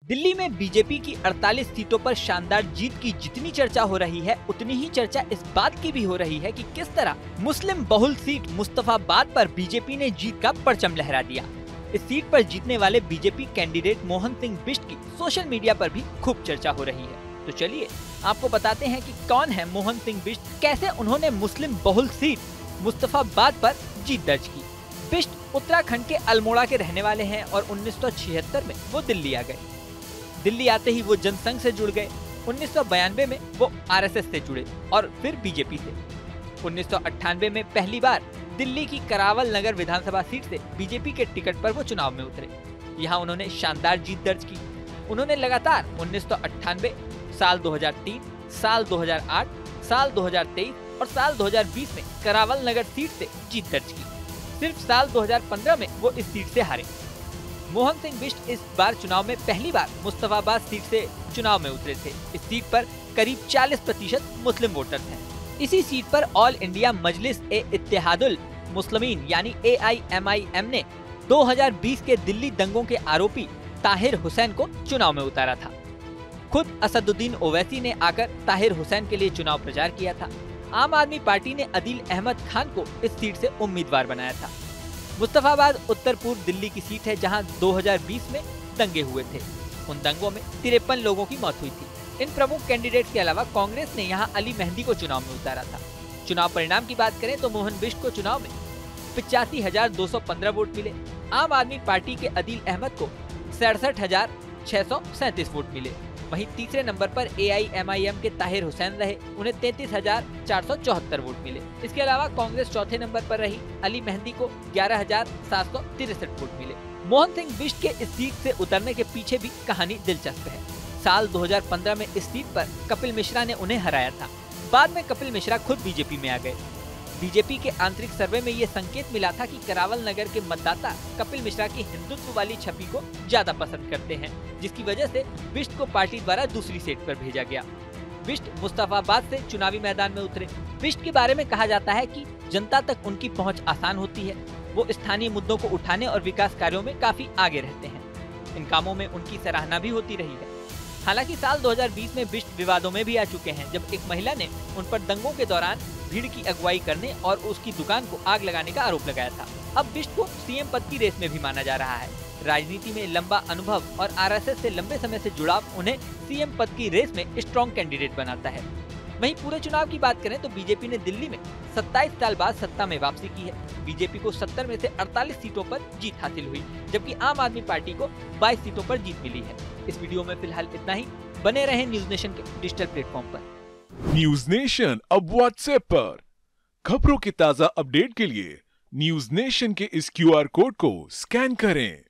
दिल्ली में बीजेपी की 48 सीटों पर शानदार जीत की जितनी चर्चा हो रही है, उतनी ही चर्चा इस बात की भी हो रही है कि किस तरह मुस्लिम बहुल सीट मुस्तफाबाद पर बीजेपी ने जीत का परचम लहरा दिया। इस सीट पर जीतने वाले बीजेपी कैंडिडेट मोहन सिंह बिष्ट की सोशल मीडिया पर भी खूब चर्चा हो रही है। तो चलिए आपको बताते हैं कि कौन है मोहन सिंह बिष्ट, कैसे उन्होंने मुस्लिम बहुल सीट मुस्तफाबाद पर जीत दर्ज की। बिष्ट उत्तराखंड के अल्मोड़ा के रहने वाले हैं और 1976 में वो दिल्ली आ गए। दिल्ली आते ही वो जनसंघ से जुड़ गए। 1992 में वो आरएसएस से जुड़े और फिर बीजेपी से। 1998 में पहली बार दिल्ली की करावल नगर विधानसभा सीट से बीजेपी के टिकट पर वो चुनाव में उतरे। यहाँ उन्होंने शानदार जीत दर्ज की। उन्होंने लगातार 1998, साल 2003, साल 2008, साल 2023 और साल 2020 में करावल नगर सीट से जीत दर्ज की। सिर्फ साल 2015 में वो इस सीट से हारे। मोहन सिंह बिष्ट इस बार चुनाव में पहली बार मुस्तफाबाद सीट से चुनाव में उतरे थे। इस सीट पर करीब 40% मुस्लिम वोटर्स हैं। इसी सीट पर ऑल इंडिया मजलिस ए इत्तेहादुल मुस्लिमीन यानी AIMIM ने 2020 के दिल्ली दंगों के आरोपी ताहिर हुसैन को चुनाव में उतारा था। खुद असदुद्दीन ओवैसी ने आकर ताहिर हुसैन के लिए चुनाव प्रचार किया था। आम आदमी पार्टी ने अदील अहमद खान को इस सीट से उम्मीदवार बनाया था। मुस्तफाबाद उत्तर पूर्व दिल्ली की सीट है, जहां 2020 में दंगे हुए थे। उन दंगों में 53 लोगों की मौत हुई थी। इन प्रमुख कैंडिडेट्स के अलावा कांग्रेस ने यहां अली मेहंदी को चुनाव में उतारा था। चुनाव परिणाम की बात करें तो मोहन बिष्ट को चुनाव में 85,215 वोट मिले। आम आदमी पार्टी के अदील अहमद को 67,637 वोट मिले। वहीं तीसरे नंबर पर AIMIM के ताहिर हुसैन रहे, उन्हें 33,474 वोट मिले। इसके अलावा कांग्रेस चौथे नंबर पर रही, अली मेहंदी को 11,763 वोट मिले। मोहन सिंह बिष्ट के इस सीट से उतरने के पीछे भी कहानी दिलचस्प है। साल 2015 में इस सीट पर कपिल मिश्रा ने उन्हें हराया था। बाद में कपिल मिश्रा खुद बीजेपी में आ गए। बीजेपी के आंतरिक सर्वे में ये संकेत मिला था कि करावल नगर के मतदाता कपिल मिश्रा की हिंदुत्व वाली छवि को ज्यादा पसंद करते हैं, जिसकी वजह से बिष्ट को पार्टी द्वारा दूसरी सीट पर भेजा गया। बिष्ट मुस्तफाबाद से चुनावी मैदान में उतरे। बिष्ट के बारे में कहा जाता है कि जनता तक उनकी पहुंच आसान होती है। वो स्थानीय मुद्दों को उठाने और विकास कार्यों में काफी आगे रहते हैं। इन कामों में उनकी सराहना भी होती रही है। हालांकि साल 2020 में बिष्ट विवादों में भी आ चुके हैं, जब एक महिला ने उन पर दंगों के दौरान भीड़ की अगुवाई करने और उसकी दुकान को आग लगाने का आरोप लगाया था। अब बिष्ट को सीएम पद की रेस में भी माना जा रहा है। राजनीति में लंबा अनुभव और आरएसएस से लंबे समय से जुड़ाव उन्हें सीएम पद की रेस में स्ट्रॉन्ग कैंडिडेट बनाता है। वहीं पूरे चुनाव की बात करें तो बीजेपी ने दिल्ली में 27 साल बाद सत्ता में वापसी की है। बीजेपी को 70 में से 48 सीटों पर जीत हासिल हुई, जबकि आम आदमी पार्टी को 22 सीटों पर जीत मिली है। इस वीडियो में फिलहाल इतना ही। बने रहें न्यूज नेशन के डिजिटल प्लेटफॉर्म पर। न्यूज नेशन अब व्हाट्सएप पर खबरों की ताजा अपडेट के लिए न्यूज नेशन के इस QR कोड को स्कैन करें।